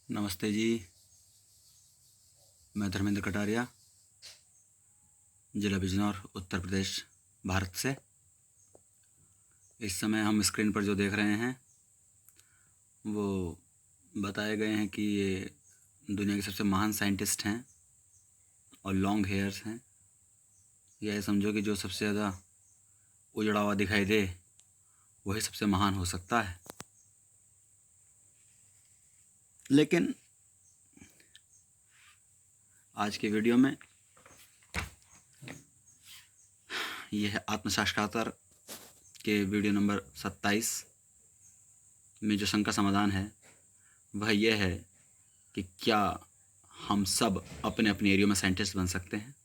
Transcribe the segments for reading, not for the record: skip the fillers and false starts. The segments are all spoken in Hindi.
नमस्ते जी। मैं धर्मेंद्र कटारिया, जिला बिजनौर, उत्तर प्रदेश, भारत से। इस समय हम स्क्रीन पर जो देख रहे हैं वो बताए गए हैं कि ये दुनिया के सबसे महान साइंटिस्ट हैं और लॉन्ग हेयर्स हैं। यह समझो कि जो सबसे ज़्यादा उजड़ा हुआ दिखाई दे वही सबसे महान हो सकता है। लेकिन आज की वीडियो में यह है आत्म साक्षात्कार के वीडियो नंबर 27 में जो शंका समाधान है वह यह है कि क्या हम सब अपने अपने एरिया में साइंटिस्ट बन सकते हैं।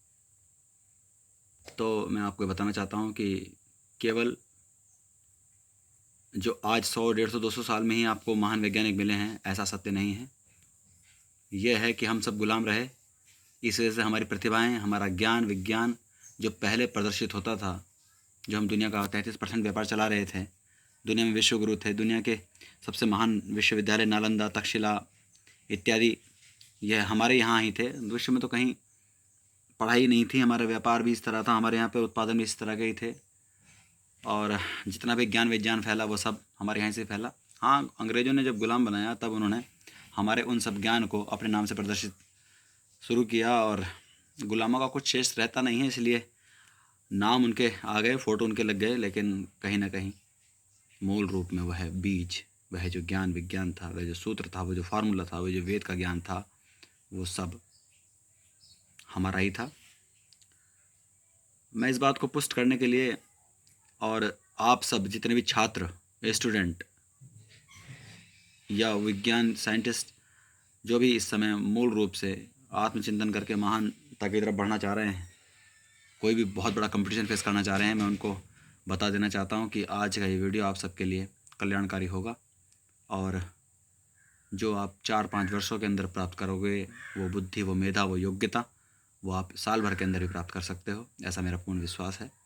तो मैं आपको बताना चाहता हूँ कि केवल जो आज 100, 150, 200 साल में ही आपको महान वैज्ञानिक मिले हैं ऐसा सत्य नहीं है। यह है कि हम सब गुलाम रहे, इस वजह से हमारी प्रतिभाएं, हमारा ज्ञान विज्ञान जो पहले प्रदर्शित होता था, जो हम दुनिया का 33% व्यापार चला रहे थे, दुनिया में विश्वगुरु थे, दुनिया के सबसे महान विश्वविद्यालय नालंदा, तक्षशिला इत्यादि यह हमारे यहाँ ही थे। विश्व में तो कहीं पढ़ाई नहीं थी, हमारा व्यापार भी इस तरह था, हमारे यहाँ पे उत्पादन भी इस तरह के ही थे और जितना भी ज्ञान विज्ञान फैला वो सब हमारे यहाँ से फैला। हाँ, अंग्रेज़ों ने जब गुलाम बनाया तब उन्होंने हमारे उन सब ज्ञान को अपने नाम से प्रदर्शित शुरू किया और गुलामों का कुछ शेष रहता नहीं है, इसलिए नाम उनके आ गए, फ़ोटो उनके लग गए, लेकिन कहीं ना कहीं मूल रूप में वह बीज, वह जो ज्ञान विज्ञान था, वह जो सूत्र था, वो जो फार्मूला था, वो जो वेद का ज्ञान था, वो सब हमारा ही था। मैं इस बात को पुष्ट करने के लिए और आप सब जितने भी छात्र, स्टूडेंट या विज्ञान साइंटिस्ट जो भी इस समय मूल रूप से आत्मचिंतन करके महानता की तरफ बढ़ना चाह रहे हैं, कोई भी बहुत बड़ा कंपटीशन फेस करना चाह रहे हैं, मैं उनको बता देना चाहता हूं कि आज का ये वीडियो आप सबके लिए कल्याणकारी होगा और जो आप 4-5 वर्षों के अंदर प्राप्त करोगे वो बुद्धि, वो मेधा, वो योग्यता, वो आप साल भर के अंदर भी प्राप्त कर सकते हो, ऐसा मेरा पूर्ण विश्वास है।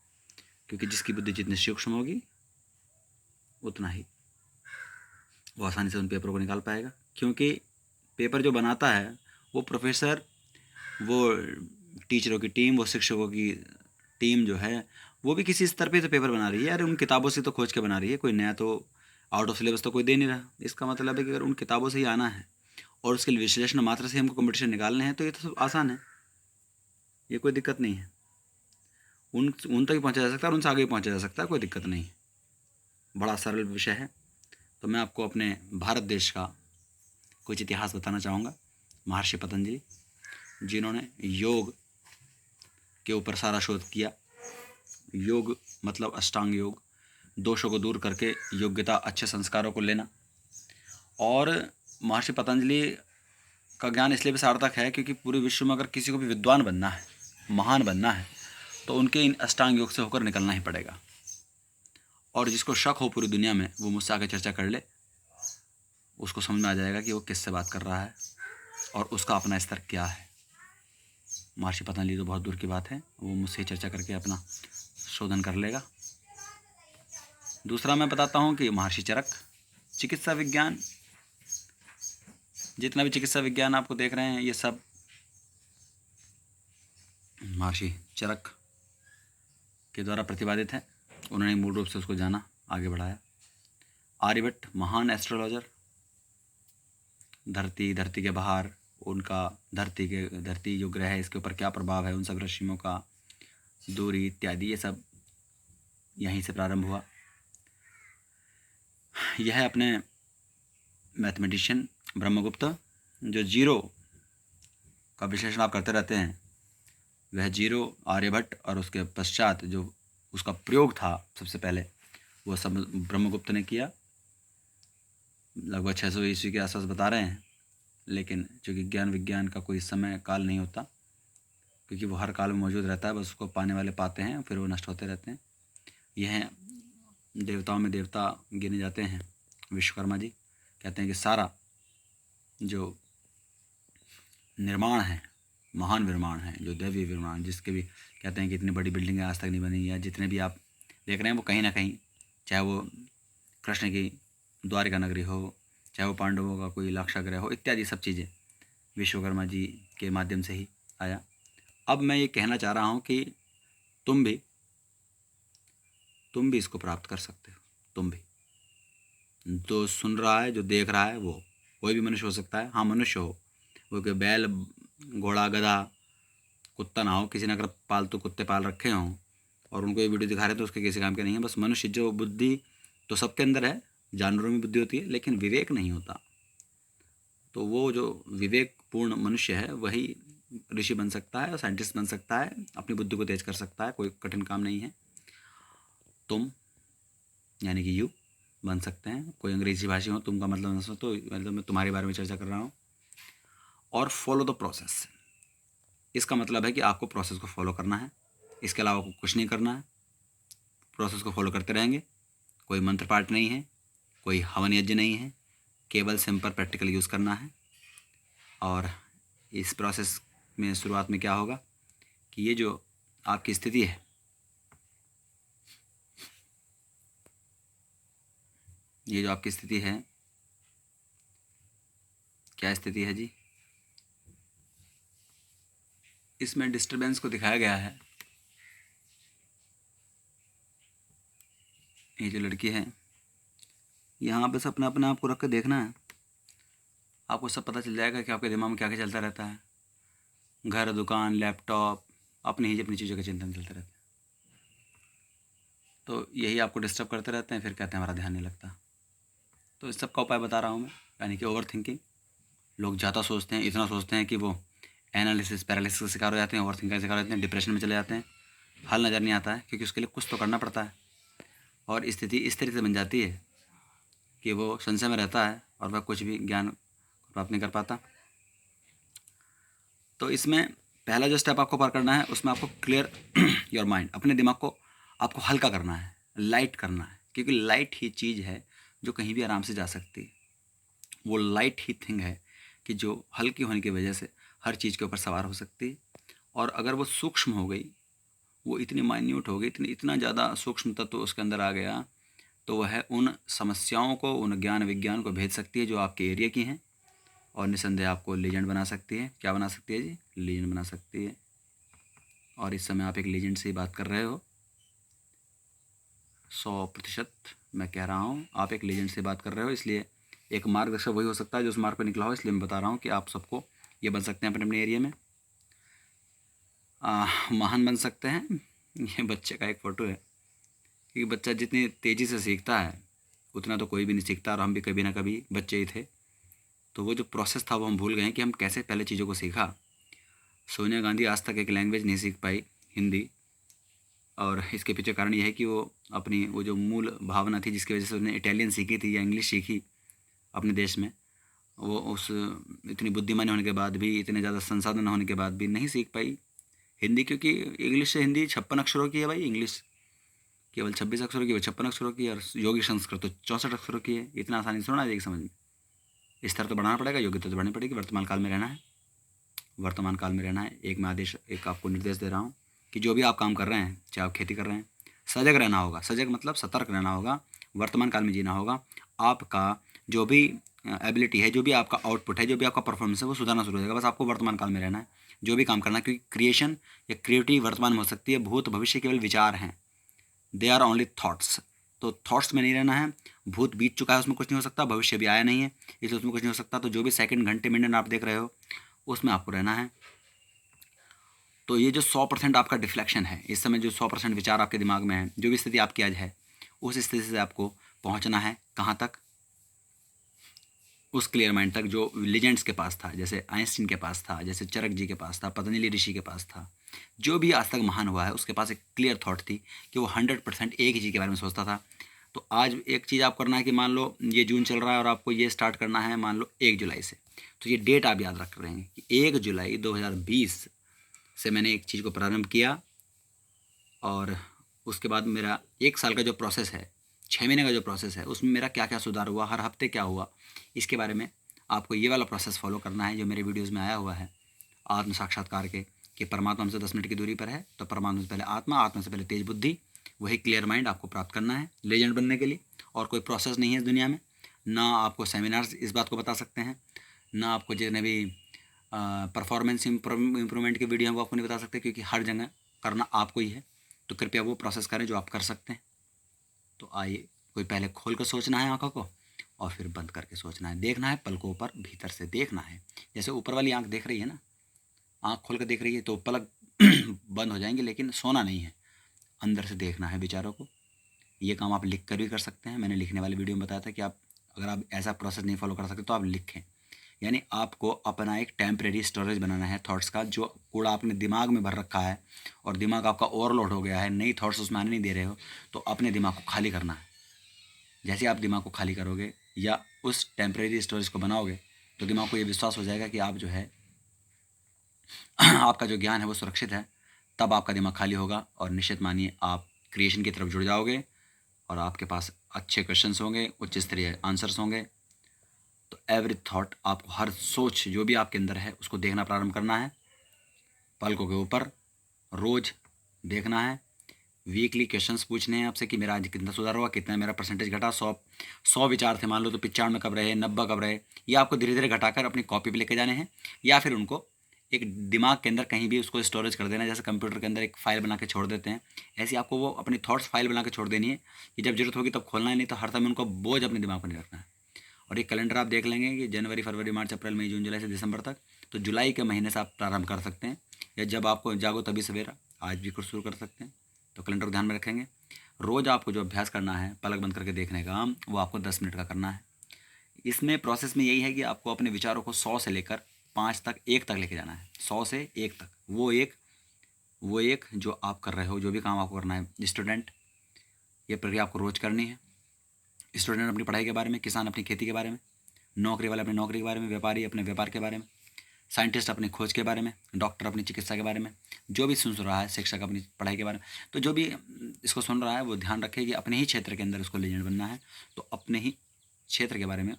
क्योंकि जिसकी बुद्धि जितनी सूक्ष्म होगी उतना ही वो आसानी से उन पेपरों को निकाल पाएगा। क्योंकि पेपर जो बनाता है वो प्रोफेसर, वो टीचरों की टीम, वो शिक्षकों की टीम जो है वो भी किसी स्तर पे तो पेपर बना रही है। अरे उन किताबों से तो खोज के बना रही है, कोई नया तो आउट ऑफ सिलेबस तो कोई दे नहीं रहा। इसका मतलब है कि अगर उन किताबों से ही आना है और उसके विश्लेषण मात्र से हमको कंपटीशन निकालने हैं तो ये तो सब आसान है, ये कोई दिक्कत नहीं है। उन तक ही पहुँचा जा सकता है और उनसे आगे भी पहुँचा जा सकता है, कोई दिक्कत नहीं है, बड़ा सरल विषय है। तो मैं आपको अपने भारत देश का कुछ इतिहास बताना चाहूँगा। महर्षि पतंजलि, जिन्होंने योग के ऊपर सारा शोध किया। योग मतलब अष्टांग योग, दोषों को दूर करके योग्यता, अच्छे संस्कारों को लेना। और महर्षि पतंजलि का ज्ञान इसलिए भी सार्थक है क्योंकि पूरे विश्व में अगर किसी को भी विद्वान बनना है, महान बनना है, तो उनके इन अष्टांग योग से होकर निकलना ही पड़ेगा। और जिसको शक हो पूरी दुनिया में वो मुझसे आके चर्चा कर ले, उसको समझ में आ जाएगा कि वो किससे बात कर रहा है और उसका अपना स्तर क्या है। महर्षि पतंजलि तो बहुत दूर की बात है, वो मुझसे चर्चा करके अपना शोधन कर लेगा। दूसरा मैं बताता हूँ कि महर्षि चरक, चिकित्सा विज्ञान, जितना भी चिकित्सा विज्ञान आपको देख रहे हैं ये सब महर्षि चरक के द्वारा प्रतिपादित है। उन्होंने मूल रूप से उसको जाना, आगे बढ़ाया। आर्यभट्ट, महान एस्ट्रोलॉजर, धरती के बाहर उनका धरती जो ग्रह है इसके ऊपर क्या प्रभाव है, उन सब रश्मियों का, दूरी इत्यादि, ये सब यहीं से प्रारंभ हुआ। यह है अपने मैथमेटिशियन ब्रह्मगुप्त, जो जीरो का विश्लेषण आप करते रहते हैं, वह जीरो आर्यभट्ट और उसके पश्चात जो उसका प्रयोग था सबसे पहले वो सब ब्रह्मगुप्त ने किया। लगभग 600 ईस्वी के आसपास बता रहे हैं, लेकिन चूँकि ज्ञान विज्ञान का कोई समय काल नहीं होता, क्योंकि वो हर काल में मौजूद रहता है, बस उसको पाने वाले पाते हैं फिर वो नष्ट होते रहते हैं। यह देवताओं में देवता गिने जाते हैं विश्वकर्मा जी। कहते हैं कि सारा जो निर्माण है, महान निर्माण है, जो दैवीय निर्माण, जिसके भी कहते हैं कि इतनी बड़ी बिल्डिंगें आज तक नहीं बनी, या जितने भी आप देख रहे हैं वो कहीं ना कहीं, चाहे वो कृष्ण की द्वारिका नगरी हो चाहे वो पांडवों का कोई लाक्षागृह हो, इत्यादि सब चीज़ें विश्वकर्मा जी के माध्यम से ही आया। अब मैं ये कहना चाह रहा हूँ कि तुम भी इसको प्राप्त कर सकते हो। तुम भी, जो सुन रहा है, जो देख रहा है, वो कोई भी मनुष्य हो सकता है। हाँ, मनुष्य हो, वो कि बैल, घोड़ा, गधा, कुत्ता ना हो। किसी ने अगर पालतू कुत्ते पाल रखे हों और उनको ये वीडियो दिखा रहे तो उसके किसी काम के नहीं है। बस मनुष्य, जो बुद्धि तो सबके अंदर है, जानवरों में बुद्धि होती है, लेकिन विवेक नहीं होता। तो वो जो विवेकपूर्ण मनुष्य है वही ऋषि बन सकता है और साइंटिस्ट बन सकता है, अपनी बुद्धि को तेज कर सकता है। कोई कठिन काम नहीं है। तुम यानी कि यू बन सकते हैं। कोई अंग्रेजी भाषी हो, तुम का मतलब न समझो तो मतलब मैं तुम्हारे बारे में चर्चा कर रहा हूँ। और फॉलो द प्रोसेस, इसका मतलब है कि आपको प्रोसेस को फॉलो करना है, इसके अलावा आपको कुछ नहीं करना है। प्रोसेस को फॉलो करते रहेंगे। कोई मंत्र पाठ नहीं है, कोई हवन यज्ञ नहीं है, केवल सिंपल प्रैक्टिकल यूज़ करना है। और इस प्रोसेस में शुरुआत में क्या होगा कि ये जो आपकी स्थिति है, ये जो आपकी स्थिति है, क्या स्थिति है जी, इसमें डिस्टरबेंस को दिखाया गया है। ये जो लड़की है, यहाँ बस अपना अपना आपको रख कर देखना है, आपको सब पता चल जाएगा कि आपके दिमाग में क्या क्या चलता रहता है। घर, दुकान, लैपटॉप, अपनी चीज़ों का चिंतन चलता रहता है। तो यही आपको डिस्टर्ब करते रहते हैं, फिर कहते हैं हमारा ध्यान नहीं लगता। तो इस सब का उपाय बता रहा हूँ मैं, यानी कि ओवर थिंकिंग। लोग ज़्यादा सोचते हैं, इतना सोचते हैं कि वो एनालिसिस पैरालिसिस का शिकार हो जाते हैं, ओवर थिंकिंग का शिकार हो जाते हैं, डिप्रेशन में चले जाते हैं। हल नज़र नहीं आता है, क्योंकि उसके लिए कुछ तो करना पड़ता है। और स्थिति इस तरह से बन जाती है कि वो संशय में रहता है और वह कुछ भी ज्ञान प्राप्त नहीं कर पाता। तो इसमें पहला जो स्टेप आपको पार करना है, उसमें आपको क्लियर योर माइंड, अपने दिमाग को आपको हल्का करना है, लाइट करना है। क्योंकि लाइट ही चीज़ है जो कहीं भी आराम से जा सकती है। वो लाइट ही थिंग है कि जो हल्की होने की वजह से हर चीज़ के ऊपर सवार हो सकती है। और अगर वो सूक्ष्म हो गई, वो इतनी माइन्यूट हो गई, इतना ज़्यादा सूक्ष्म तत्व उसके अंदर आ गया, तो वह उन समस्याओं को, उन ज्ञान विज्ञान को भेज सकती है जो आपके एरिया की हैं, और निसंदेह आपको लीजेंड बना सकती है। क्या बना सकती है जी? लीजेंड बना सकती है। और इस समय आप एक लीजेंड से ही बात कर रहे हो। 100% मैं कह रहा हूँ, आप एक लीजेंड से बात कर रहे हो। इसलिए एक मार्गदर्शक वही हो सकता है जो उस मार्ग पर निकला हो। इसलिए मैं बता रहा हूँ कि आप सबको ये बन सकते हैं अपने अपने एरिया में, महान बन सकते हैं। ये बच्चे का एक फ़ोटो है, क्योंकि बच्चा जितनी तेज़ी से सीखता है उतना तो कोई भी नहीं सीखता, और हम भी कभी ना कभी बच्चे ही थे। तो वो जो प्रोसेस था वो हम भूल गए हैं कि हम कैसे पहले चीज़ों को सीखा। सोनिया गांधी आज तक एक लैंग्वेज नहीं सीख पाई, हिंदी। और इसके पीछे कारण ये है कि वो अपनी वो जो मूल भावना थी जिसकी वजह से उसने इटालियन सीखी थी या इंग्लिश सीखी अपने देश में, वो उस इतनी बुद्धिमानी होने के बाद भी, इतने ज़्यादा संसाधन होने के बाद भी नहीं सीख पाई हिंदी। क्योंकि इंग्लिश से हिंदी 56 अक्षरों की है भाई। इंग्लिश केवल 26 अक्षरों की, वो 56 अक्षरों की। और योगिक संस्कृत तो 64 अक्षरों की है। इतना आसानी से थोड़ा आ जाएगी समझ में। स्तर तो बढ़ाना पड़ेगा, योग्यता तो बढ़नी पड़ेगी। वर्तमान काल में रहना है, वर्तमान काल में रहना है। एक मैं आदेश, एक आपको निर्देश दे रहा हूँ कि जो भी आप काम कर रहे हैं, चाहे आप खेती कर रहे हैं, सजग रहना होगा। सजग मतलब सतर्क रहना होगा, वर्तमान काल में जीना होगा। आपका जो भी एबिलिटी है, जो भी आपका आउटपुट है, जो भी आपका परफॉर्मेंस है, वो सुधारना शुरू हो जाएगा। बस आपको वर्तमान काल में रहना है, जो भी काम करना है। क्योंकि क्रिएशन या क्रिएटिविटी वर्तमान में हो सकती है, भूत भविष्य केवल विचार हैं। They are only thoughts. तो थाट्स में नहीं रहना है। भूत बीत चुका है, उसमें कुछ नहीं हो सकता। भविष्य भी आया नहीं है, इसलिए उसमें कुछ नहीं हो सकता। तो जो भी सेकंड, घंटे, मिनट आप देख रहे हो, उसमें आपको रहना है। तो ये जो 100% आपका डिफ्लेक्शन है, इस समय जो 100% विचार आपके दिमाग में है, जो भी स्थिति आपकी आज है, उस स्थिति से आपको पहुंचना है कहाँ तक? उस क्लियर माइंड तक जो लीजेंड्स के पास था, जैसे आइंस्टीन के पास था, जैसे चरक जी के पास था, पतंजलि ऋषि के पास था। जो भी आज तक महान हुआ है, उसके पास एक क्लियर थॉट थी कि वो 100% एक ही चीज़ के बारे में सोचता था। तो आज एक चीज़ आप करना है कि मान लो ये जून चल रहा है और आपको ये स्टार्ट करना है मान लो 1 जुलाई से। तो ये डेट आप याद रख रहे हैं कि 1 जुलाई 2020 से मैंने एक चीज़ को प्रारंभ किया, और उसके बाद मेरा 1 साल का जो प्रोसेस है, 6 महीने का जो प्रोसेस है, उसमें मेरा क्या क्या सुधार हुआ, हर हफ्ते क्या हुआ, इसके बारे में आपको ये वाला प्रोसेस फॉलो करना है जो मेरे वीडियोस में आया हुआ है आत्म साक्षात्कार के। कि परमात्मा हमसे 10 मिनट की दूरी पर है, तो परमात्मा से पहले आत्मा, आत्मा से पहले तेज बुद्धि, वही क्लियर माइंड आपको प्राप्त करना है लेजेंड बनने के लिए। और कोई प्रोसेस नहीं है इस दुनिया में। ना आपको सेमिनार्स इस बात को बता सकते हैं, ना आपको जितने भी परफॉर्मेंस इम्प्रूवमेंट की वीडियो हैं वो आपको नहीं बता सकते, क्योंकि हर जगह करना आपको ही है। तो कृपया वो प्रोसेस करें जो आप कर सकते हैं। तो आइए, कोई पहले खोल कर सोचना है आँखों को, और फिर बंद करके सोचना है। देखना है पलकों पर, भीतर से देखना है। जैसे ऊपर वाली आँख देख रही है ना, आँख खोल कर देख रही है तो पलक बंद हो जाएंगे, लेकिन सोना नहीं है, अंदर से देखना है विचारों को। ये काम आप लिख कर भी कर सकते हैं। मैंने लिखने वाली वीडियो में बताया था कि आप अगर आप ऐसा प्रोसेस नहीं फॉलो कर सकते तो आप लिखें। यानी आपको अपना एक टेम्परेरी स्टोरेज बनाना है थॉट्स का। जो कूड़ा आपने दिमाग में भर रखा है और दिमाग आपका ओवरलोड हो गया है, नई थॉट्स उसमें आने नहीं दे रहे हो, तो अपने दिमाग को खाली करना है। जैसे आप दिमाग को खाली करोगे या उस टेम्परेरी स्टोरेज को बनाओगे, तो दिमाग को ये विश्वास हो जाएगा कि आप जो है आपका जो ज्ञान है वो सुरक्षित है। तब आपका दिमाग खाली होगा और निश्चित मानिए आप क्रिएशन की तरफ जुड़ जाओगे और आपके पास अच्छे क्वेश्चंस होंगे, उच्च स्तरीय आंसर्स होंगे। तो एवरी थॉट, आपको हर सोच जो भी आपके अंदर है उसको देखना प्रारंभ करना है, पलकों के ऊपर रोज़ देखना है। वीकली क्वेश्चंस पूछने हैं आपसे कि मेरा आज कितना सुधार हुआ, कितना मेरा परसेंटेज घटा। 100 विचार थे मान लो, तो 95 कब रहे, 90 कब रहे। ये आपको धीरे धीरे घटाकर अपनी कॉपी पे लेके जाने हैं, या फिर उनको एक दिमाग के अंदर कहीं भी उसको स्टोरेज कर देना है। जैसे कंप्यूटर के अंदर एक फाइल बना के छोड़ देते हैं, ऐसे आपको वो अपनी थॉट्स फाइल बना के छोड़ देनी है कि जब जरूरत होगी तब खोलना है, नहीं तो हर समय उनको बोझ अपने दिमाग पर नहीं रखना है। और एक कैलेंडर आप देख लेंगे कि जनवरी, फरवरी, मार्च, अप्रैल, मई, जून, जुलाई से दिसंबर तक। तो जुलाई के महीने से आप प्रारंभ कर सकते हैं, या जब आपको जागो तभी सवेरा, आज भी कुछ शुरू कर सकते हैं। तो कैलेंडर को ध्यान में रखेंगे। रोज़ आपको जो अभ्यास करना है पलक बंद करके देखने का, वो आपको 10 मिनट का करना है। इसमें प्रोसेस में यही है कि आपको अपने विचारों को 100 से लेकर 5 तक, 1 तक लेके जाना है। 100 से 1 तक, वो एक जो आप कर रहे हो, जो भी काम आपको करना है स्टूडेंट, ये प्रक्रिया आपको रोज़ करनी है। स्टूडेंट अपनी पढ़ाई के बारे में, किसान अपनी खेती के बारे में, नौकरी वाले अपनी नौकरी के बारे में, व्यापारी अपने व्यापार के बारे में, साइंटिस्ट अपनी खोज के बारे में, डॉक्टर अपनी चिकित्सा के बारे में, जो भी सुन रहा है, शिक्षक अपनी पढ़ाई के बारे में। तो जो भी इसको सुन रहा है वो ध्यान रखे कि अपने ही क्षेत्र के अंदर उसको लीजेंड बनना है। तो अपने ही क्षेत्र के बारे में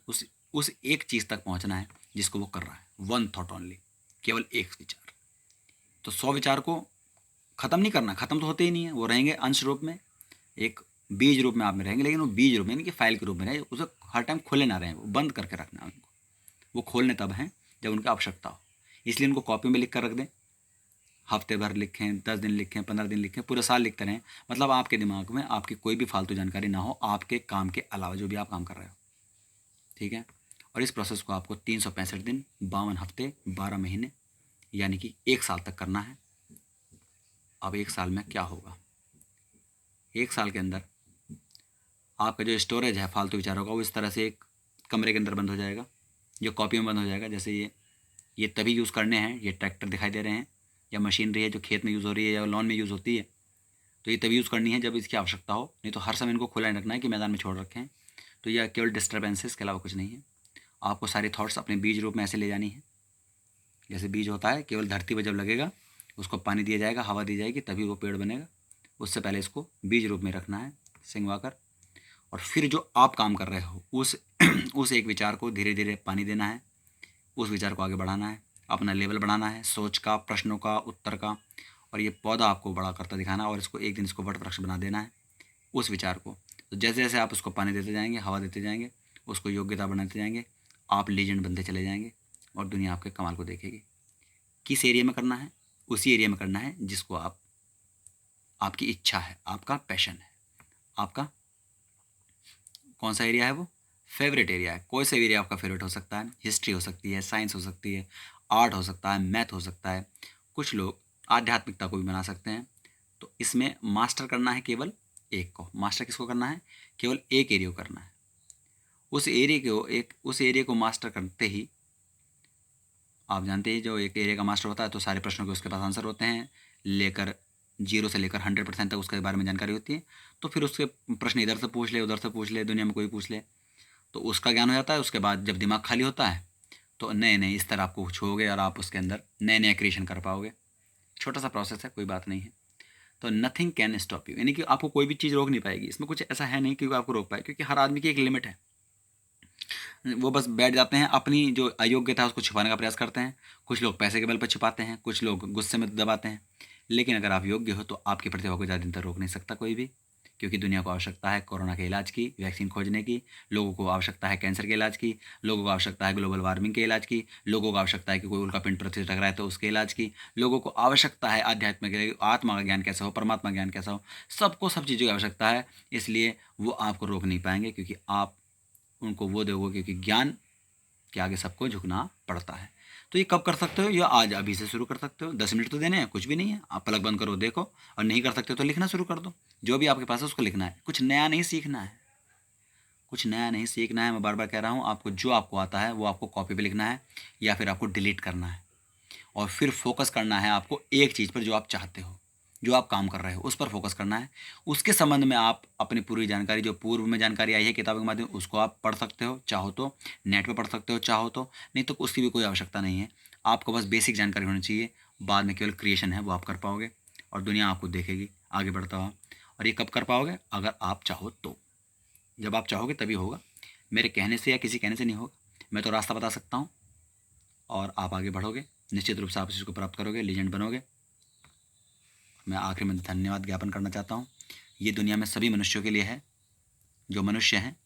उस एक चीज़ तक पहुंचना है जिसको वो कर रहा है। 1 थॉट ओनली, केवल एक विचार। तो 100 विचार को ख़त्म नहीं करना, ख़त्म तो होते ही नहीं है, वो रहेंगे अंश रूप में, एक बीज रूप में आप में रहेंगे, लेकिन वो बीज रूप में यानी कि फाइल के रूप में रहे। उसे हर टाइम खुले ना रहें, वो बंद करके रखना है उनको। वो खोलने तब हैं जब उनकी आवश्यकता हो, इसलिए उनको कॉपी में लिख कर रख दें। हफ्ते भर लिखें, 10 दिन लिखें, 15 दिन लिखें, पूरे साल लिखते रहें। मतलब आपके दिमाग में आपकी कोई भी फालतू जानकारी ना हो, आपके काम के अलावा जो भी आप काम कर रहे हो। ठीक है। और इस प्रोसेस को आपको 365 दिन, 52 हफ्ते, 12 महीने, यानी कि 1 साल तक करना है। अब 1 साल में क्या होगा? 1 साल के अंदर आपका जो स्टोरेज है फालतू विचारों का, वो इस तरह से एक कमरे के अंदर बंद हो जाएगा, जो कॉपी में बंद हो जाएगा। जैसे ये तभी यूज़ करने हैं, ये ट्रैक्टर दिखाई दे रहे हैं या मशीनरी है जो खेत में यूज़ हो रही है या लॉन में यूज़ होती है, तो ये तभी यूज़ करनी है जब इसकी आवश्यकता हो, नहीं तो हर समय इनको खुला नहीं रखना है कि मैदान में छोड़ रखें हैं। तो यह केवल डिस्टर्बेंसेस के अलावा कुछ नहीं है। आपको सारे थॉट्स अपने बीज रूप में ऐसे ले जानी है। जैसे बीज होता है, केवल धरती पर जब लगेगा उसको पानी दिया जाएगा, हवा दी जाएगी, तभी वो पेड़ बनेगा। उससे पहले इसको बीज रूप में रखना है सिंगवाकर। और फिर जो आप काम कर रहे हो उस एक विचार को धीरे धीरे पानी देना है, उस विचार को आगे बढ़ाना है, अपना लेवल बढ़ाना है सोच का, प्रश्नों का, उत्तर का। और ये पौधा आपको बड़ा करता दिखाना, और इसको एक दिन इसको वट वृक्ष बना देना है उस विचार को। तो जैसे जैसे आप उसको पानी देते जाएंगे, हवा देते जाएंगे, उसको योग्यता बनाते जाएंगे, आप लीजेंड बनते चले जाएंगे और दुनिया आपके कमाल को देखेगी। किस एरिया में करना है? उसी एरिया में करना है जिसको आपकी इच्छा है, आपका पैशन है। आपका कौन सा एरिया है? वो फेवरेट एरिया है। कोई सा एरिया आपका फेवरेट हो सकता है। हिस्ट्री हो सकती है, साइंस हो सकती है, आर्ट हो सकता है, मैथ हो सकता है। कुछ लोग आध्यात्मिकता को भी बना सकते हैं। तो इसमें मास्टर करना है केवल एक को। मास्टर किसको करना है? केवल एक एरिया को करना है। उस एरिया को मास्टर करते ही आप जानते हैं जो एक एरिया का मास्टर होता है तो सारे प्रश्नों के उसके पास आंसर होते हैं, लेकर 0 से लेकर 100% तक उसके बारे में जानकारी होती है। तो फिर उसके प्रश्न इधर से पूछ ले, उधर से पूछ ले, दुनिया में कोई पूछ ले, तो उसका ज्ञान हो जाता है। उसके बाद जब दिमाग खाली होता है तो नए नए इस तरह आपको कुछ होगे और आप उसके अंदर नए नए क्रिएशन कर पाओगे। छोटा सा प्रोसेस है, कोई बात नहीं है। तो नथिंग कैन स्टॉप यू, यानी कि आपको कोई भी चीज़ रोक नहीं पाएगी। इसमें कुछ ऐसा है नहीं कि आपको रोक पाए, क्योंकि हर आदमी की एक लिमिट है। वो बस बैठ जाते हैं, अपनी जो अयोग्यता है उसको छिपाने का प्रयास करते हैं। कुछ लोग पैसे के बल पर छिपाते हैं, कुछ लोग गुस्से में दबाते हैं। लेकिन अगर आप योग्य हो तो आपकी प्रतिभा को ज़्यादा दिन तक रोक नहीं सकता कोई भी। क्योंकि दुनिया को आवश्यकता है कोरोना के इलाज की, वैक्सीन खोजने की, लोगों को आवश्यकता है कैंसर के इलाज की, लोगों को आवश्यकता है ग्लोबल वार्मिंग के इलाज की, लोगों को आवश्यकता है कि कोई उल्का पिंड पृथ्वी से टकराए तो उसके इलाज की, लोगों को आवश्यकता है आध्यात्म के लिए, आत्मा का ज्ञान कैसा हो, परमात्मा ज्ञान कैसा हो, सबको सब चीज़ों की आवश्यकता है। इसलिए वो आपको रोक नहीं पाएंगे, क्योंकि आप उनको वो दोगे, क्योंकि ज्ञान के आगे सबको झुकना पड़ता है। तो ये कब कर सकते हो? या आज अभी से शुरू कर सकते हो। 10 मिनट तो देने हैं, कुछ भी नहीं है। आप पलक बंद करो, देखो, और नहीं कर सकते हो तो लिखना शुरू कर दो। जो भी आपके पास है उसको लिखना है। कुछ नया नहीं सीखना है, कुछ नया नहीं सीखना है। मैं बार बार कह रहा हूँ, आपको जो आपको आता है वो आपको कॉपी पे लिखना है या फिर आपको डिलीट करना है, और फिर फोकस करना है आपको एक चीज़ पर जो आप चाहते हो, जो आप काम कर रहे हो उस पर फोकस करना है। उसके संबंध में आप अपनी पूरी जानकारी, जो पूर्व में जानकारी आई है किताबों के माध्यम, उसको आप पढ़ सकते हो, चाहो तो नेट पे पढ़ सकते हो, चाहो तो, नहीं तो उसकी भी कोई आवश्यकता नहीं है। आपको बस बेसिक जानकारी होनी चाहिए। बाद में केवल क्रिएशन है वो आप कर पाओगे, और दुनिया आपको देखेगी आगे बढ़ता हुआ। और ये कब कर पाओगे? अगर आप चाहो तो। जब आप चाहोगे तभी होगा। मेरे कहने से या किसी कहने से नहीं होगा। मैं तो रास्ता बता सकता हूँ और आप आगे बढ़ोगे, निश्चित रूप से आप इसको प्राप्त करोगे, लीजेंड बनोगे। मैं आखिर में धन्यवाद ज्ञापन करना चाहता हूँ। ये दुनिया में सभी मनुष्यों के लिए है, जो मनुष्य हैं,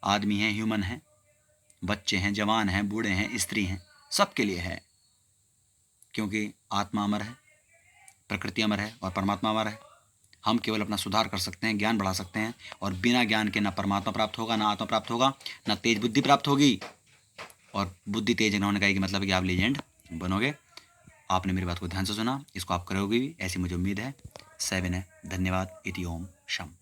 आदमी हैं, ह्यूमन हैं, बच्चे हैं, जवान हैं, बूढ़े हैं, स्त्री हैं, सबके लिए है। क्योंकि आत्मा अमर है, प्रकृति अमर है और परमात्मा अमर है। हम केवल अपना सुधार कर सकते हैं, ज्ञान बढ़ा सकते हैं, और बिना ज्ञान के ना परमात्मा प्राप्त होगा, ना आत्मा प्राप्त होगा, ना तेज बुद्धि प्राप्त होगी। और बुद्धि तेज न होने का एक मतलब है कि आप लीजेंड बनोगे। आपने मेरी बात को ध्यान से सुना, इसको आप करोगे भी, ऐसी मुझे उम्मीद है। 7 है। धन्यवाद। इति ओम शम।